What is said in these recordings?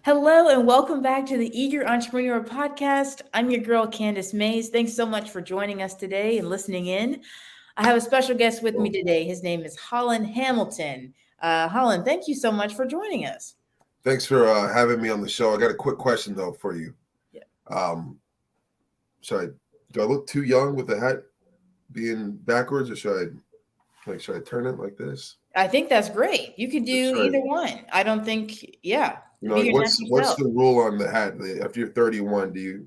Hello and welcome back to the Eager Entrepreneur Podcast. I'm your girl, Candice Mays. Thanks so much for joining us today and listening in. I have a special guest with me Well, today. His name is Holland Hamilton. Holland, thank you so much for joining us. thanks for having me on the show. I got a quick question though for you. Yeah. Um, should I do I look too young with the hat being backwards, or should I turn it like this? I think that's great. You could do Or should I, either one. I don't think, yeah, be your what's natural self. the rule on the hat? After you're 31, you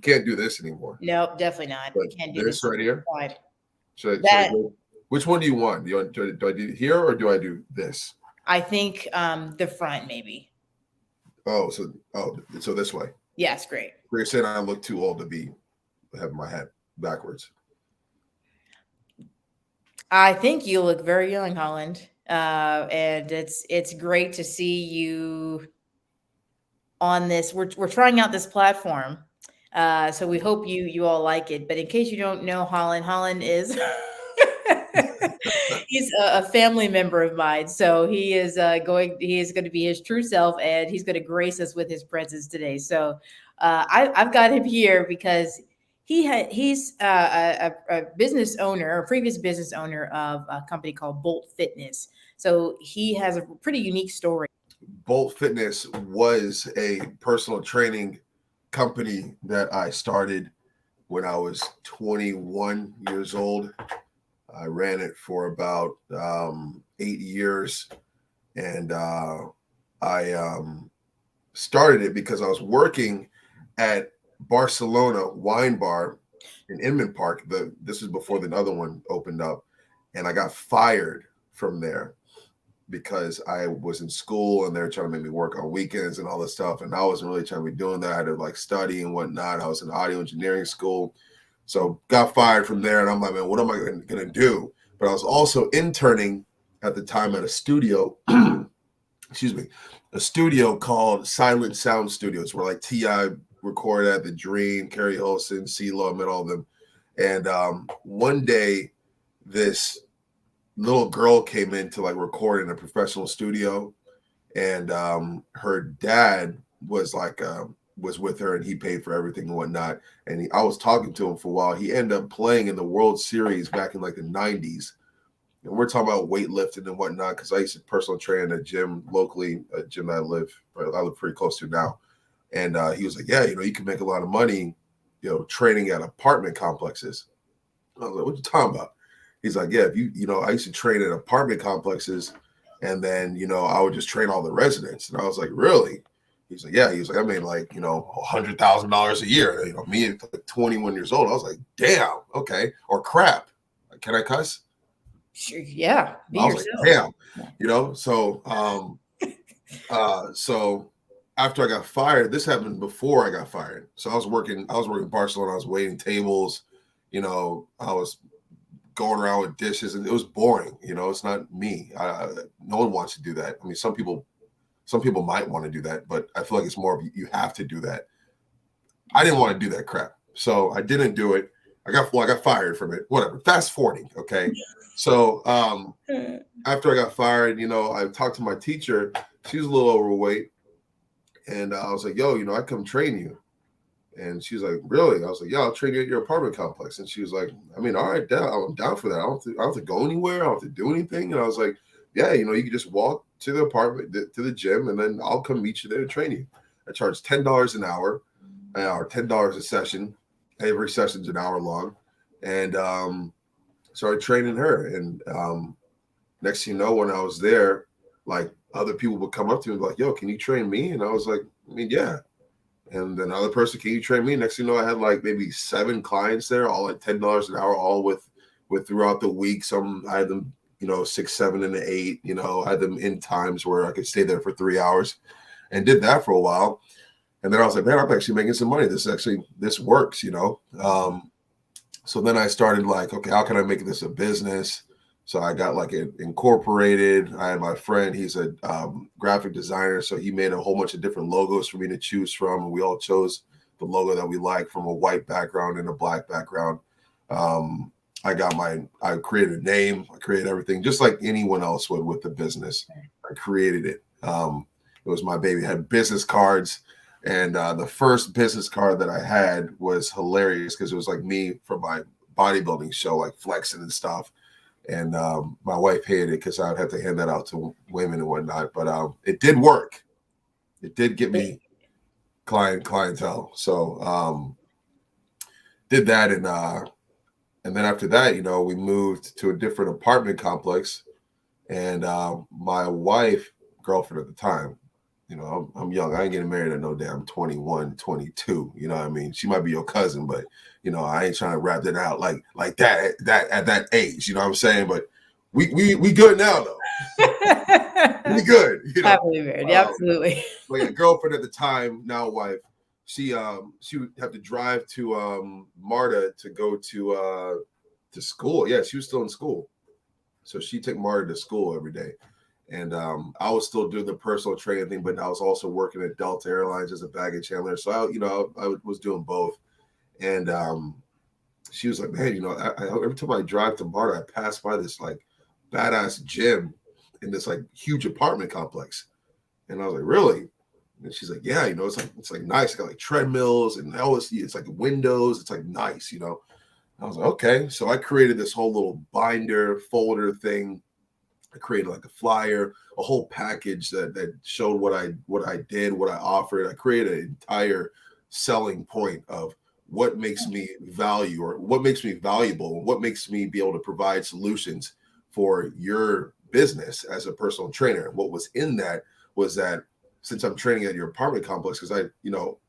can't do this anymore? Nope, definitely not. But You can't do this this right here, side. should I That go? Which one do you want? Do I do here or do I do this? I think the front maybe. So this way. Yes, great. You're saying I look too old to be having my hat backwards. I think you look very young, Holland, and it's great to see you on this. We're trying out this platform, so we hope you all like it. But in case you don't know, Holland is he's a family member of mine, so he is going to be his true self, and he's going to grace us with his presence today. So I've got him here because he's a business owner, a previous business owner of a company called Bolt Fitness. So he has a pretty unique story. Bolt Fitness was a personal training company that I started when I was 21 years old. I ran it for about 8 years, and I started it because I was working at Barcelona Wine Bar in Inman Park. This was before the other one opened up, and I got fired from there because I was in school and they were trying to make me work on weekends and all this stuff. And I wasn't really trying to be doing that. I had to like study and whatnot. I was in audio engineering school. So got fired from there. And I'm like, man, what am I going to do? But I was also interning at the time at a studio, excuse me, a studio called Silent Sound Studios, where like T.I. recorded at The Dream, Carrie Hilson, CeeLo, I met all of them. And one day, this little girl came in to like record in a professional studio, and her dad was was with her, and he paid for everything and whatnot. And I was talking to him for a while. He ended up playing in the World Series back in like the 90s. And we're talking about weightlifting and whatnot, because I used to personal train at a gym locally, a gym that I live pretty close to now. And he was like, yeah, you can make a lot of money, training at apartment complexes. I was like, what you talking about? He's like, yeah, if I used to train at apartment complexes, and then, I would just train all the residents. And I was like, really? He's like, yeah. He was like, I made like, $100,000 a year. Me at like 21 years old. I was like, damn, okay. Or crap. Can I cuss? Sure, yeah, be I was like, yourself. damn, so after I got fired, this happened before I got fired. So I was working in Barcelona. I was waiting tables, I was going around with dishes, and it was boring. It's not me. No one wants to do that. I mean, some people might want to do that, but I feel like it's more of you have to do that. I didn't want to do that crap, so I didn't do it. I got fired from it. Whatever. Fast forwarding, okay. So after I got fired, I talked to my teacher. She was a little overweight, and I was like, "Yo, I come train you." And she was like, really? I was like, yeah, I'll train you at your apartment complex. And she was like, I mean, all right, I'm down for that. I don't have to go anywhere. I don't have to do anything. And I was like, yeah, you can just walk to the apartment, to the gym, and then I'll come meet you there to train you. I charge $10 an hour, or $10 a session. Every session's an hour long. And started training her. And next thing you know, when I was there, like other people would come up to me and be like, yo, can you train me? And I was like, I mean, yeah. And then another person, can you train me? Next thing you know, I had like maybe 7 clients there, all at $10 an hour, all with throughout the week. Some I had them, 6, 7, and 8. I had them in times where I could stay there for 3 hours, and did that for a while. And then I was like, man, I'm actually making some money. This works, So then I started like, okay, how can I make this a business? So I got like it incorporated. I had my friend, he's a graphic designer. So he made a whole bunch of different logos for me to choose from. And we all chose the logo that we like, from a white background and a black background. I created a name. I created everything just like anyone else would with the business. I created it. It was my baby. It had business cards. And the first business card that I had was hilarious because it was like me from my bodybuilding show, like flexing and stuff. And my wife hated it because I would have to hand that out to women and whatnot. But it did work. It did get me clientele. So did that, and then after that, we moved to a different apartment complex, and my wife, girlfriend at the time, I'm young. I ain't getting married at no damn 21, 22. You know what I mean? She might be your cousin, but I ain't trying to wrap that out like that at that age. You know what I'm saying? But we good now though. We good. Happily married, absolutely. But yeah, girlfriend at the time, now wife. She would have to drive to MARTA to go to school. Yeah, she was still in school, so she took MARTA to school every day. And I was still doing the personal training thing, but I was also working at Delta Airlines as a baggage handler. So I was doing both. And she was like, man, every time I drive to MARTA, I pass by this like badass gym in this like huge apartment complex. And I was like, really? And she's like, yeah, it's like nice. It's got like treadmills and it's like windows. It's like nice, I was like, okay. So I created this whole little binder folder thing. I created like a flyer, a whole package that showed what I did, what I offered. I created an entire selling point of what makes me value or what makes me valuable, what makes me be able to provide solutions for your business as a personal trainer. What was in that was that since I'm training at your apartment complex, because I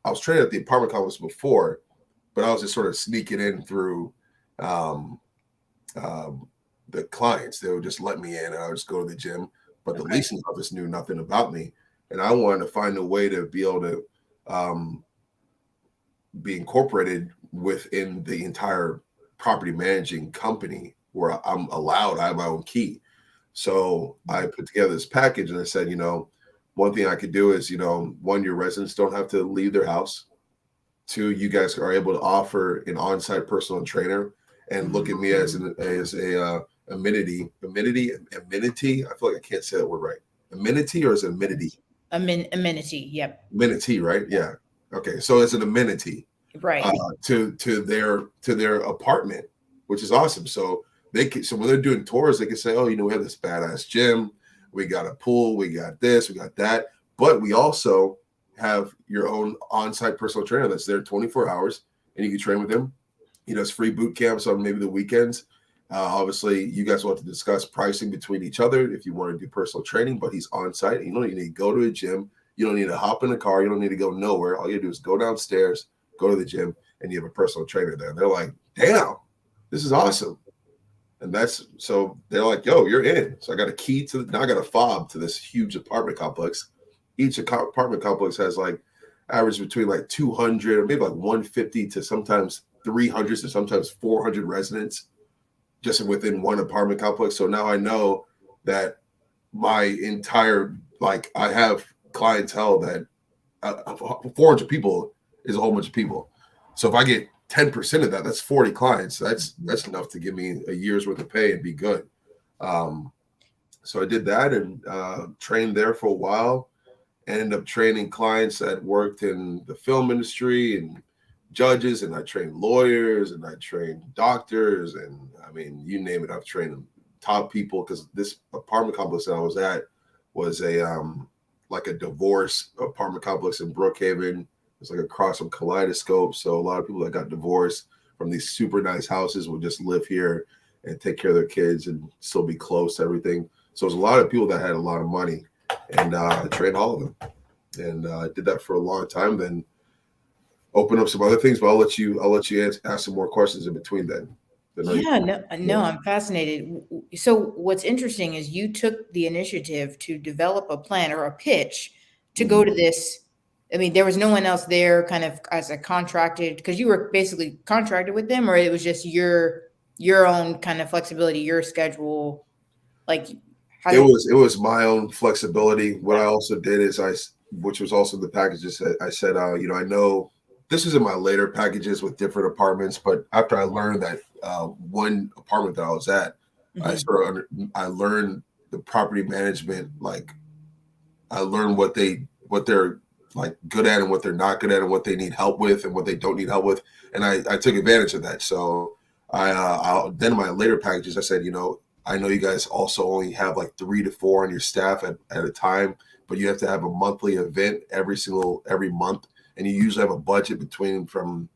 was training at the apartment complex before, but I was just sort of sneaking in through the clients. They would just let me in and I would just go to the gym. But the leasing office knew nothing about me. And I wanted to find a way to be able to be incorporated within the entire property managing company where I'm allowed, I have my own key. So I put together this package and I said, one thing I could do is, one, your residents don't have to leave their house. Two, you guys are able to offer an on-site personal trainer and look at me as a amenity. I feel like I can't say that word right. Amenity, or is it amenity? Amenity. Yep. Amenity, right? Yeah. Okay. So it's an amenity, right, to their apartment, which is awesome. So so when they're doing tours, they can say, oh, we have this badass gym, we got a pool, we got this, we got that, but we also have your own on-site personal trainer that's there 24 hours, and you can train with him. It's free boot camps on maybe the weekends. Obviously, you guys want to discuss pricing between each other if you want to do personal training, but he's on site. You don't need to go to a gym. You don't need to hop in a car. You don't need to go nowhere. All you do is go downstairs, go to the gym, and you have a personal trainer there. And they're like, damn, this is awesome. And so they're like, yo, you're in. So I got a key now I got a fob to this huge apartment complex. Each apartment complex has like average between like 200 or maybe like 150 to sometimes 300 to sometimes 400 residents just within one apartment complex. So now I know that my entire, like, I have clientele that 400 people is a whole bunch of people. So if I get 10% of that, that's 40 clients. That's enough to give me a year's worth of pay and be good. So I did that and trained there for a while. Ended up training clients that worked in the film industry and judges, and I trained lawyers and I trained doctors, and I mean, you name it, I've trained them, top people, because this apartment complex that I was at was a like a divorce apartment complex in Brookhaven. It's like across from Kaleidoscope. So a lot of people that got divorced from these super nice houses would just live here and take care of their kids and still be close to everything. So there's a lot of people that had a lot of money, and I trained all of them, and I did that for a long time. Then open up some other things, but I'll let you ask some more questions in between then. Yeah, no, I'm fascinated. So what's interesting is you took the initiative to develop a plan or a pitch to go to this. I mean, there was no one else there kind of as a contracted, because you were basically contracted with them, or it was just your own kind of flexibility, your schedule. Like it was my own flexibility. What I also did is which was also the packages, I said, I know this was in my later packages with different apartments, but after I learned that one apartment that I was at, I learned the property management, like I learned what they're like good at and what they're not good at and what they need help with and what they don't need help with. And I took advantage of that. So then in my later packages, I said, I know you guys also only have like 3 to 4 on your staff at a time, but you have to have a monthly event every month. And you usually have a budget between from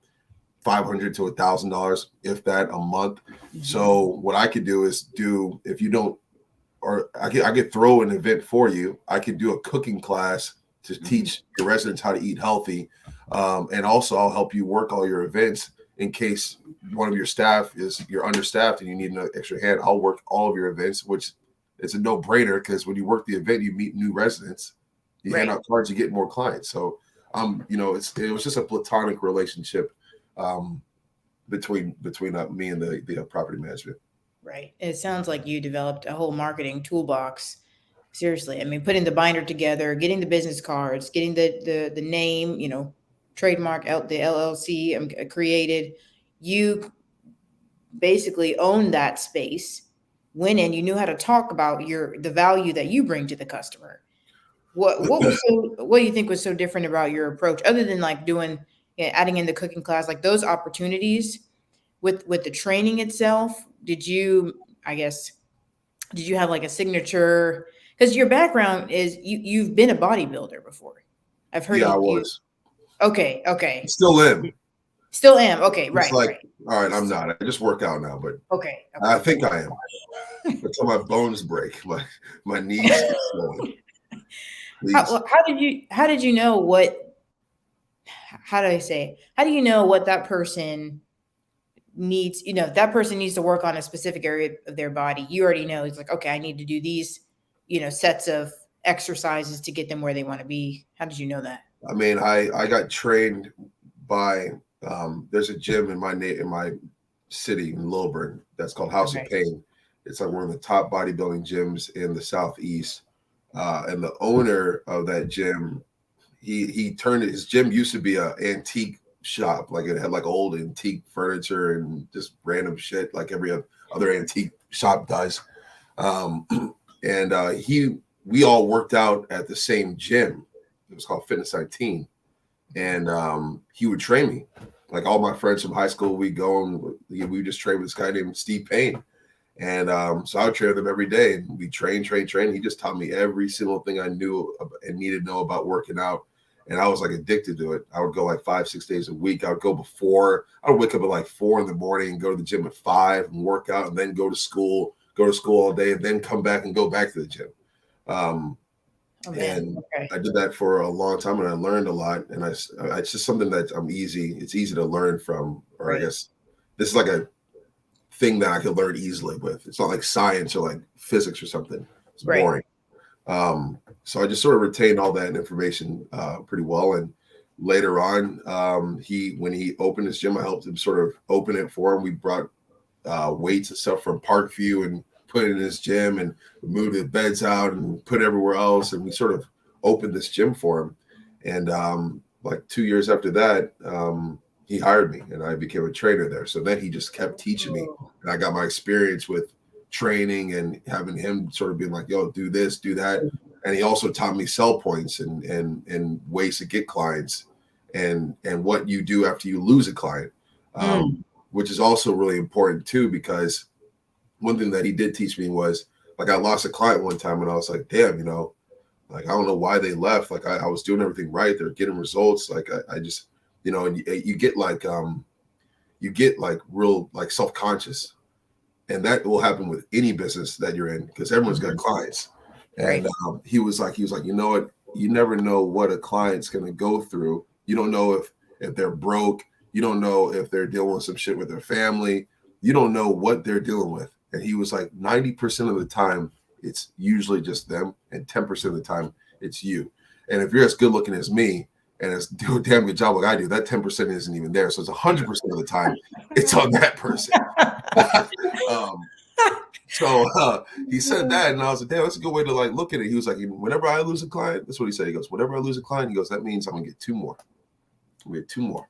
$500 to $1,000, if that, a month. Mhm. So what I could do is if you don't, or I could throw an event for you. I could do a cooking class to teach your residents how to eat healthy. And also I'll help you work all your events in case one of your staff you're understaffed and you need an extra hand. I'll work all of your events, which is a no-brainer because when you work the event, you meet new residents, you hand Right. out cards, you get more clients. So, it was just a platonic relationship between me and the property management. Right. It sounds like you developed a whole marketing toolbox. Seriously. I mean, putting the binder together, getting the business cards, getting the name, trademark out the LLC created. You basically owned that space. Went in, you knew how to talk about the value that you bring to the customer. What do you think was so different about your approach other than like doing, adding in the cooking class, like those opportunities with the training itself? Did you, I guess, did you have like a signature? Because your background is you've been a bodybuilder before. I've heard Yeah, I you. was. Okay, I okay. still am. Still am. Okay, It's right, like, right. all right, I'm not. I just work out now, but Okay, I okay. think I am. Until my bones break, my knees get swollen. Please. How did you know what, how do I say, how do you know what that person needs, if that person needs to work on a specific area of their body, you already know it's like, okay, I need to do these, sets of exercises to get them where they want to be. How did you know that? I mean, I got trained by there's a gym in my city in Lilburn that's called House of Okay. Pain. It's like one of the top bodybuilding gyms in the southeast. And the owner of that gym, he turned his gym used to be a antique shop, like it had like old antique furniture and just random shit like every other antique shop does. Um, and we all worked out at the same gym. It was called Fitness 19, and he would train me. Like all my friends from high school, we go and we just train with this guy named Steve Payne. And so I would train with him every day, and we train. He just taught me every single thing I knew and needed to know about working out. And I was like addicted to it. I would go like 5-6 days a week. I would go before. I would wake up at like 4 in the morning and go to the gym at 5 and work out, and then go to school all day, and then come back and go back to the gym. Um, Oh man. and Okay. I did that for a long time, and I learned a lot. And it's just something that it's easy to learn from, or I Right. guess this is like a thing that I could learn easily with. It's not like science or like physics or something. It's Right. boring. So I just sort of retained all that information pretty well. And later on, when he opened his gym, I helped him sort of open it for him. We brought weights and stuff from Parkview and put it in his gym, and moved the beds out and put everywhere else. And we sort of opened this gym for him. And like 2 years after that, he hired me and I became a trainer there. So then he just kept teaching me, Oh, and I got my experience with training and having him sort of being like, yo, do this, do that. And he also taught me sell points and ways to get clients, and what you do after you lose a client, mm, which is also really important too, because one thing that he did teach me was, like, I lost a client one time and I was like, damn, like, I don't know why they left. Like I was doing everything right. They're getting results. Like I just, and you get like, real like self-conscious, and that will happen with any business that you're in because everyone's got clients. And right. he was like, you know what? You never know what a client's going to go through. You don't know if they're broke. You don't know if they're dealing with some shit with their family. You don't know what they're dealing with. And he was like, 90% of the time, it's usually just them, and 10% of the time, it's you. And if you're as good looking as me and do a damn good job like I do, that 10% isn't even there. So it's 100% of the time, it's on that person. um, so he said that, and I was like, damn, that's a good way to like look at it. He was like, whenever I lose a client, that's what he said. He goes, whenever I lose a client, he goes, that means I'm gonna get 2 more. We had 2 more.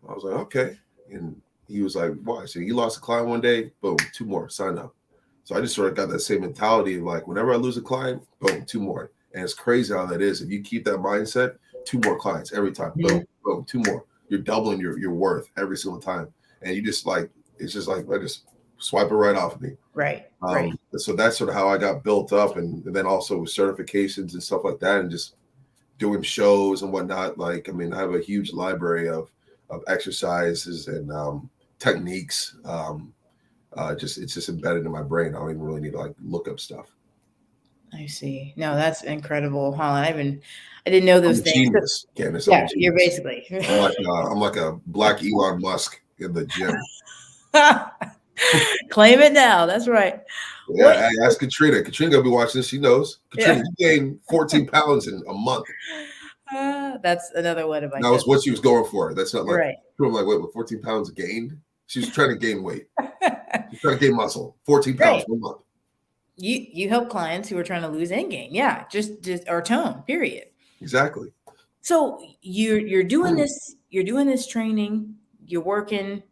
I was like, okay. And he was like, why? So he lost a client one day, boom, 2 more, sign up. So I just sort of got that same mentality of like, whenever I lose a client, boom, 2 more. And it's crazy how that is. If you keep that mindset, 2 more clients every time. Mhm. Boom, boom, 2 more. You're doubling your worth every single time. And you just like, it's just like, I just swipe it right off of me. Right. Right. So that's sort of how I got built up. And then also with certifications and stuff like that, and just doing shows and whatnot. Like, I mean, I have a huge library of exercises and techniques. Just it's just embedded in my brain. I don't even really need to like look up stuff. I see. No, that's incredible, Holland. I didn't know I'm those a things. So, genius, Candace. I'm a yeah, you're genius. basically. I'm like a black Elon Musk in the gym. Claim it now. That's right. Yeah, What? I ask Katrina. Katrina gonna be watching this. She knows. Yeah. Katrina, you gained 14 pounds in a month. That's another one of my That was cousins. what she was going for. That's not like Right. I'm like, wait, 14 pounds gained? She was trying to gain weight. She's trying to gain muscle. 14 pounds Right. 1 month. You help clients who are trying to lose and gain. Yeah, just or tone. Period. Exactly. So you're doing this. You're doing this training. You're working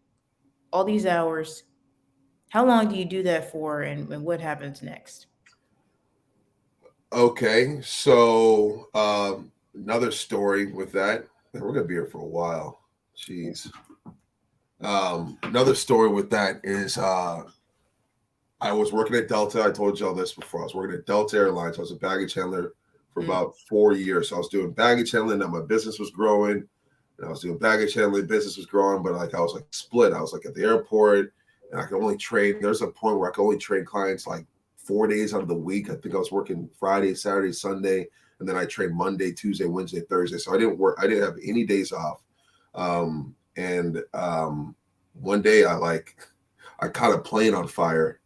all these hours. How long do you do that for, and what happens next? Okay, so another story with that. Man, we're gonna be here for a while. Jeez. Another story with that is I was working at Delta. I told you all this before. I was working at Delta Airlines. I was a baggage handler for Mm. about 4 years. So I was doing baggage handling. Now my business was growing. And I was doing baggage handling. Business was growing, but like I was like split. I was like at the airport, and I could only train. There's a point where I could only train clients like 4 days out of the week. I think I was working Friday, Saturday, Sunday, and then I trained Monday, Tuesday, Wednesday, Thursday. So I didn't work. I didn't have any days off. And one day I caught a plane on fire.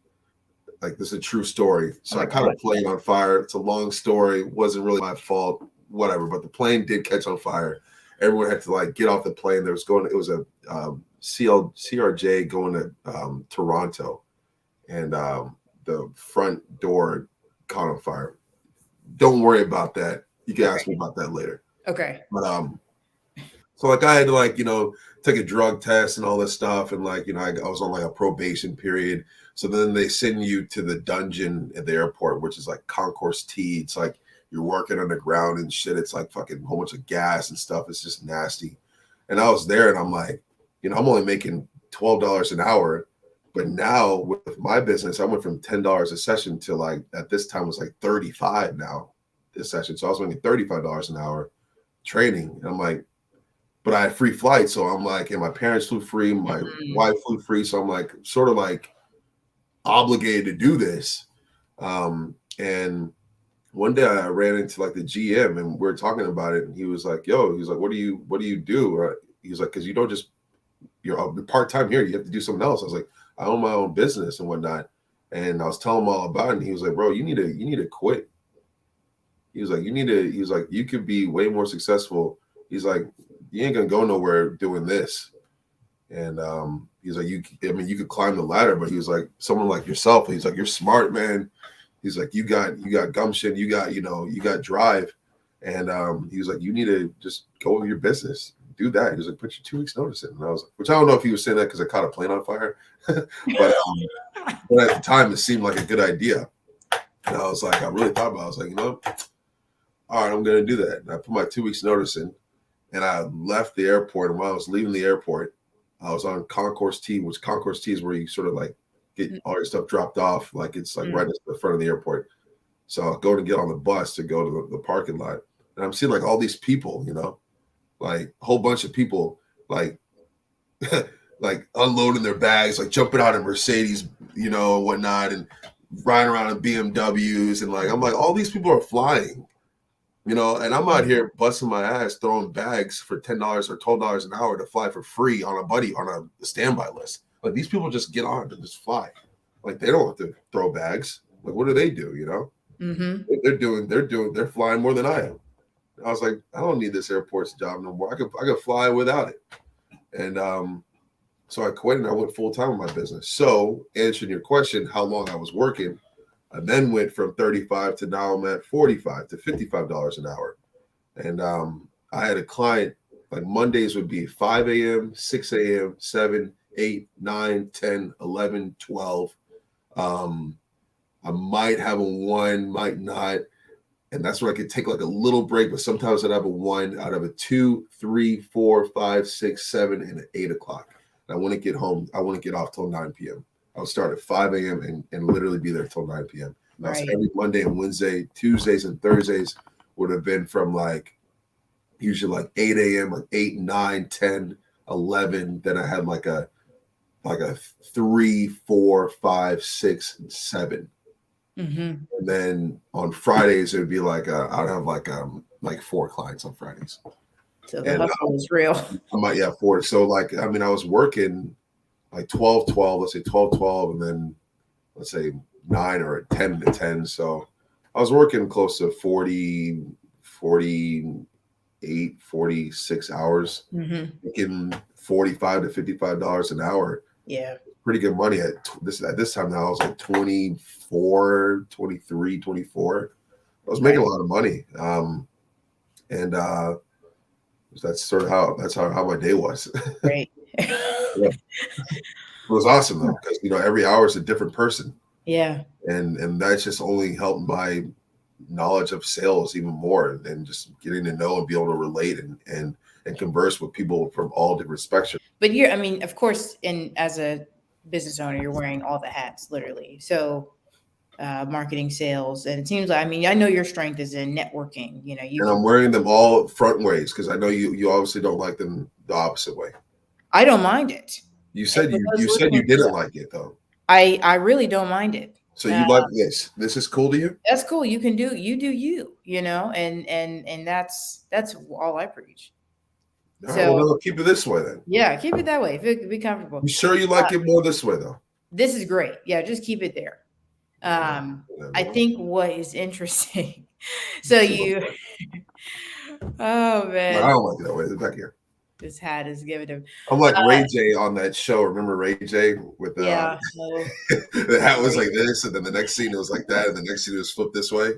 Like, this is a true story. Oh So my I caught a God. plane on fire. It's a long story. Wasn't really my fault. Whatever. But the plane did catch on fire. Everyone had to like get off the plane. There was going. It was a CRJ going to Toronto, and the front door caught on fire. Don't worry about that. You can ask me about that later. Okay. But so like I had to like take a drug test and all this stuff, and like I was on like a probation period. So then they send you to the dungeon at the airport, which is like Concourse T. It's like you're working underground and shit. It's like fucking a whole bunch of gas and stuff. It's just nasty. And I was there, and I'm like, I'm only making $12 an hour, but now with my business, I went from $10 a session to like at this time was like 35 now this session. So I was making $35 an hour training, and I'm like, but I had free flights, so I'm like, and my parents flew free, my wife flew free, so I'm like, sort of like obligated to do this. And one day I ran into like the GM, and we were talking about it, and he was like, "Yo," he's like, "What do you do?" He's like, "Because you don't just you're part time here, you have to do something else." I was like, "I own my own business and whatnot," and I was telling him all about it, and he was like, "Bro, you need to quit." He was like, he was like, "You could be way more successful." He's like, "You ain't gonna go nowhere doing this." And he's like, you could climb the ladder, but he was like, someone like yourself, he's like, "You're smart, man." He's like, you got gumption, you got drive. And he was like, "You need to just go with your business, do that." He was like, "Put your 2 weeks notice in." And I was like, which I don't know if he was saying that because I caught a plane on fire, but at the time it seemed like a good idea. And I was like, I really thought about it. I was like, all right, I'm gonna do that. And I put my 2 weeks notice in, and I left the airport. And while I was leaving the airport, I was on Concourse T, which Concourse T is where you sort of like get all your stuff dropped off. Like it's like right at the front of the airport. So I'll go to get on the bus to go to the parking lot. And I'm seeing like all these people, like a whole bunch of people, like, like unloading their bags, like jumping out of Mercedes, and whatnot, and riding around in BMWs. And like, I'm like, all these people are flying. And I'm out here busting my ass, throwing bags for $10 or $12 an hour to fly for free on a standby list. Like, these people just get on and just fly. Like, they don't have to throw bags. Like, what do they do? Mm-hmm. They're flying more than I am. I was like, I don't need this airport's job no more. I could fly without it. And so I quit and I went full time with my business. So answering your question, how long I was working, I then went from 35 to now I'm at 45 to $55 an hour. And I had a client, like Mondays would be 5 a.m., 6 a.m., 7, 8, 9, 10, 11, 12. I might have a 1, might not. and that's where I could take like a little break. But sometimes I'd have a one, I'd have a 2, 3, 4, 5, 6, 7, and an 8 o'clock. And I wouldn't get home. I wouldn't get off till 9 p.m. I would start at 5 a.m. and literally be there till 9 p.m. Now, so Right. every Monday and Wednesday, Tuesdays and Thursdays would have been from like usually like 8 a.m., like 8, 9, 10, 11. Then I had like a 3, 4, 5, 6, and 7. Mm-hmm. And then on Fridays it would be like I'd have like 4 clients on Fridays. So the And hustle is real. I might, yeah, 4. So like I mean I was working like 12, 12, let's say 12, 12, and then let's say 9 or 10 to 10. So I was working close to 40, 48, 46 hours, Mm-hmm. making $45 to $55 an hour. Yeah. Pretty good money at this time. Now I was like 24, 23, 24. I was making a Right. lot of money. And that's how my day was. Right. Yeah. It was awesome though, because every hour is a different person. Yeah. And that's just only helped my knowledge of sales even more, and just getting to know and be able to relate and converse with people from all different spectrums. But I mean, of course, and as a business owner, you're wearing all the hats, literally. So, marketing, sales, and it seems like, I mean, I know your strength is in networking. You And can. I'm wearing them all front ways because I know you obviously don't like them the opposite way. I don't mind it. You And said for you those you said listening, you didn't like it though. I really don't mind it. So Uh, you like this. This is cool to you? that's cool. You do you, and that's all I preach. All right, well So then keep it this way then. yeah, keep it that way. Be comfortable. You sure you like it more this way though? This is great. Yeah, just keep it there. I Whatever. think what is interesting. So See my you, point. oh I man, don't like it that way. It's back here. this hat is giving him. I'm like Uh, Ray J on that show. Remember Ray J with yeah, no, the hat was great. like this, and then the next scene it was like that, and the next scene it was flipped this way.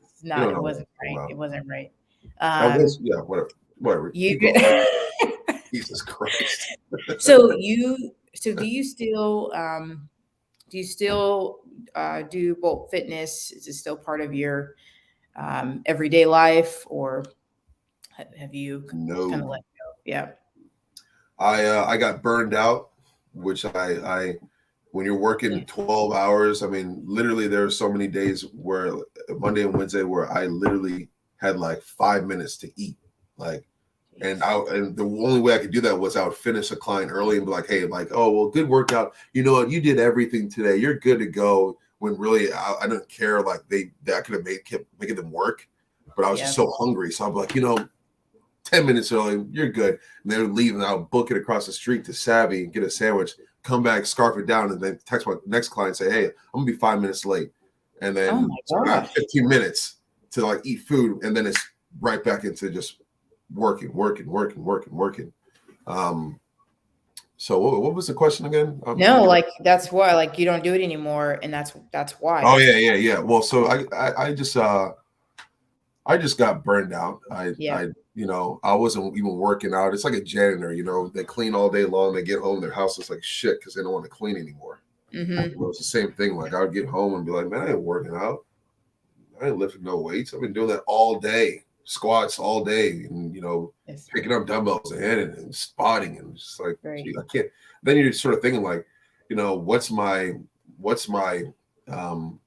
It's You not. don't It know what wasn't I'm talking right. about. It wasn't right. That Um, was, yeah, whatever. you. Keep going. Jesus Christ. So you. So do you still do both fitness? Is it still part of your everyday life, or have you kind of No, let go? Yeah. I got burned out, which I when you're working 12 hours, I mean, literally there are so many days where Monday and Wednesday where I literally had like 5 minutes to eat, like. And the only way I could do that was I would finish a client early and be like, hey, like, oh, well, good workout. You know what? You did everything today. You're good to go. When really I didn't care. Like I could have kept making them work, but I was Yeah. just so hungry. So I'm like, 10 minutes early, you're good. And they would leave and I would book it across the street to Savvy and get a sandwich, come back, scarf it down, and then text my next client, say, hey, I'm gonna be 5 minutes late. And Oh then my so I got gosh. 15 minutes to like eat food, and then it's right back into just working. Um, so what was the question again? No, like that's why, like you don't do it anymore, and that's why. Oh That's yeah. Well, so I just got burned out. yeah. I wasn't even working out. It's like a janitor, they clean all day long. They get home, their house is like shit because they don't want to clean anymore. Mm-hmm. It's the same thing. Like I would get home and be like, man, I ain't working out. I ain't lifting no weights. I've been doing that all day, squats all day, and Yes. picking up dumbbells and spotting, and just like, Right. gee, I can't. Then you're sort of thinking like, what's my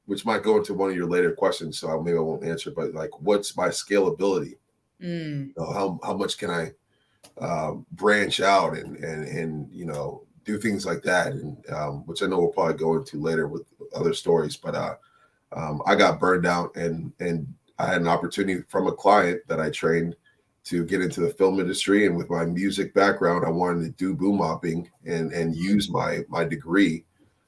which might go into one of your later questions, so maybe I won't answer, but like, what's my scalability? Mm. How much can I branch out and do things like that, and which I know we'll probably go into later with other stories, but I got burned out, and I had an opportunity from a client that I trained to get into the film industry, and with my music background, I wanted to do boom mopping and use my degree.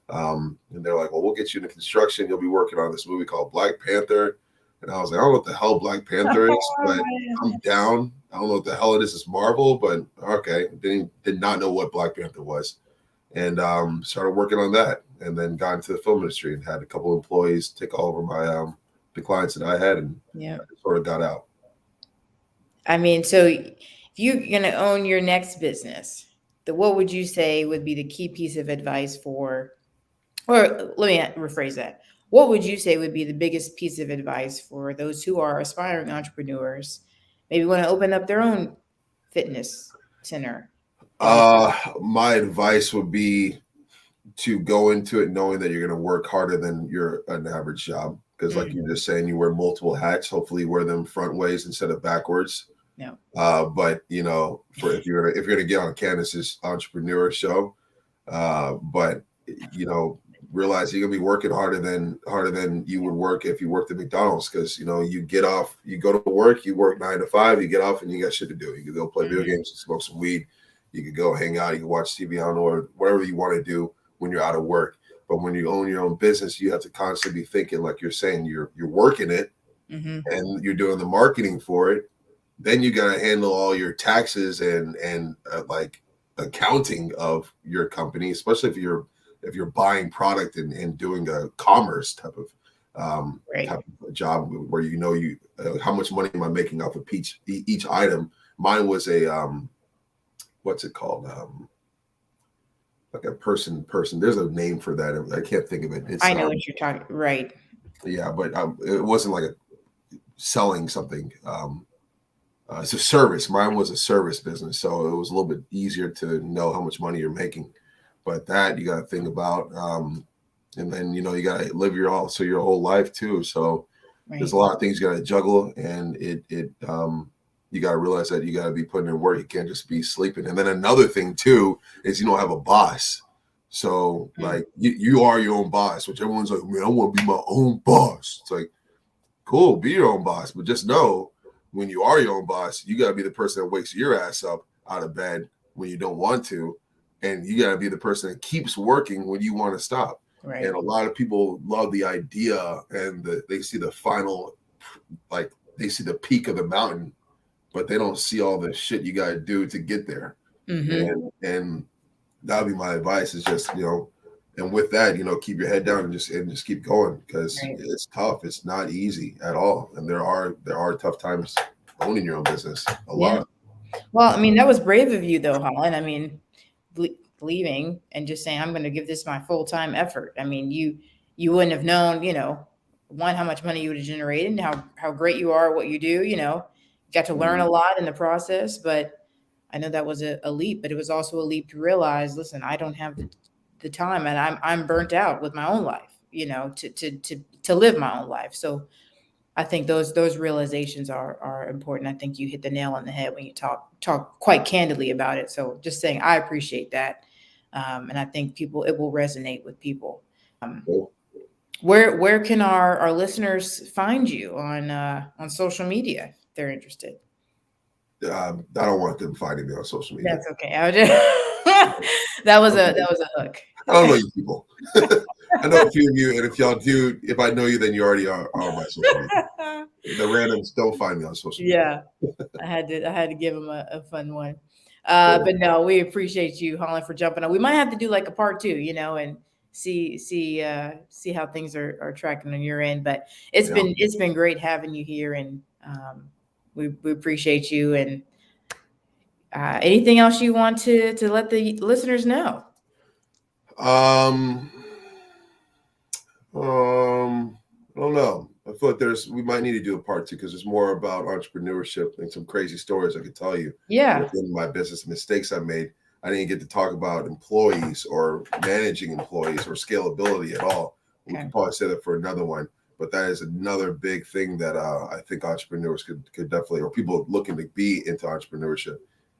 And they're like, well, we'll get you into construction. You'll be working on this movie called Black Panther. And I was like, I don't know what the hell Black Panther is, but I'm down. I don't know what the hell it is. It's Marvel, but okay. Did not know what Black Panther was, and started working on that, and then got into the film industry and had a couple of employees take all over my the clients that I had, and Yeah. sort of got out. I mean, so if you're gonna own your next business, what would you say would be the key piece of advice for, or let me rephrase that. what would you say would be the biggest piece of advice for those who are aspiring entrepreneurs, maybe want to open up their own fitness center, fitness? My advice would be to go into it knowing that you're going to work harder than your an average job. Because, like Mm, you're just saying, you wear multiple hats. Hopefully, you wear them front ways instead of backwards. no. But for if you're gonna get on Candace's entrepreneur show, but you know, realize you're gonna be working harder than you would work if you worked at McDonald's because you get off, you go to work, you work 9 to 5, you get off, and you got shit to do. You can go play video Mhm. games, smoke some weed, you could go hang out, you can watch TV, I don't know, or whatever you want to do when you're out of work. But when you own your own business, you have to constantly be thinking, like you're saying, you're working it Mhm. and you're doing the marketing for it. Then you got to handle all your taxes and like accounting of your company, especially if you're buying product and doing a commerce Right. type of job where you how much money am I making off of each item. Mine was a what's it called, like a person, there's a name for that, I can't think of it. It's I know what you're talking. Right. yeah, but it wasn't like a selling something. It's a service. Mine was a service business, so it was a little bit easier to know how much money you're making. But that you got to think about, and then you got to live your whole life too. So there's Right. a lot of things you got to juggle, and you got to realize that you got to be putting in work. You can't just be sleeping. And then another thing too is you don't have a boss. So Mm. like you are your own boss, which everyone's like, man, I want to be my own boss. It's like, cool, be your own boss, but just know when you are your own boss, you got to be the person that wakes your ass up out of bed when you don't want to, and you got to be the person that keeps working when you want to stop. Right. And a lot of people love the idea, and they see the final, like they see the peak of the mountain, but they don't see all the shit you got to do to get there. Mm-hmm. And that would be my advice: is just and with that, keep your head down and just keep going because Right. it's tough. It's not easy at all, and there are tough times owning your own business. A Yeah. lot. Well, I mean, that was brave of you, though, Holland. I mean, leaving and just saying, "I'm going to give this my full time effort." I mean, you wouldn't have known, one, how much money you would have generated, and how great you are at what you do. Got to learn a Mhm. lot in the process, but I know that was a leap. But it was also a leap to realize, listen, I don't have the time, and I'm burnt out with my own life. To live my own life. So I think those realizations are important. I think you hit the nail on the head when you talk quite candidly about it. So just saying, I appreciate that, and I think it will resonate with people. Cool. Where can our listeners find you on social media if they're interested? I don't want them finding me on social media. That's okay. I was just, that was a hook. I don't know you people. I know a few of you, and if y'all do, if I know you, then you already are on my social media. The randoms don't find me on social media. Yeah, I had to give him a fun one. Cool. But no, we appreciate you, Holland, for jumping on. We might have to do like a part two, and see how things are tracking on your end. But it's Yeah. been great having you here, and we appreciate you. And anything else you want to let the listeners know? Um. I don't know. I feel like we might need to do a part two because there's more about entrepreneurship and some crazy stories I could tell you Yeah. within my business mistakes I made. I didn't get to talk about employees or managing employees or scalability at all. We Okay. could probably say that for another one, but that is another big thing that I think entrepreneurs could definitely, or people looking to be into entrepreneurship,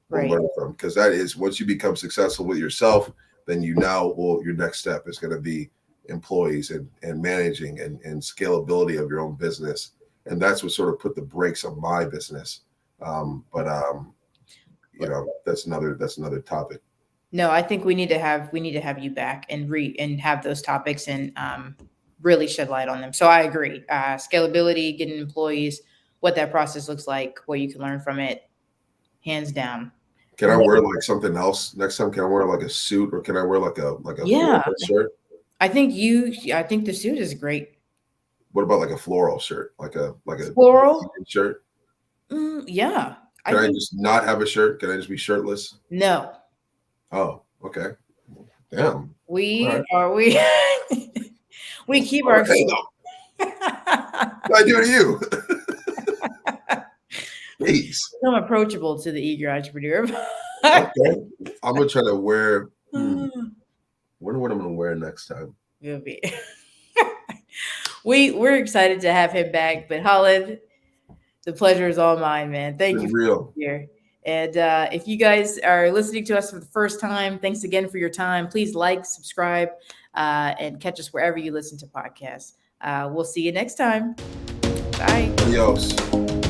will Right. learn from, because that is, once you become successful with yourself, then your next step is going to be employees and managing and scalability of your own business. And that's what sort of put the brakes on my business. But that's another topic. No, I think we need to have you back and have those topics and really shed light on them. So I agree. Scalability, getting employees, what that process looks like, what you can learn from it, hands down. Can I No, wear like something else next time? Can I wear like a suit, or can I wear like a yeah, floral shirt? I think the suit is great. What about like a floral shirt, like a Floral, shirt? yeah. I Can I think just not have a shirt? Can I just be shirtless? no. Oh, okay. Damn. All We right. are we We keep All our. right, what I do to you? Jeez. I'm approachable to the eager entrepreneur. Okay. I'm gonna try to wear. Wonder what I'm gonna wear next time. Will be. We're excited to have him back, but Holland, the pleasure is all mine, man. Thank you Been for real. being here. And if you guys are listening to us for the first time, thanks again for your time. Please like, subscribe, and catch us wherever you listen to podcasts. We'll see you next time. Bye. Adios.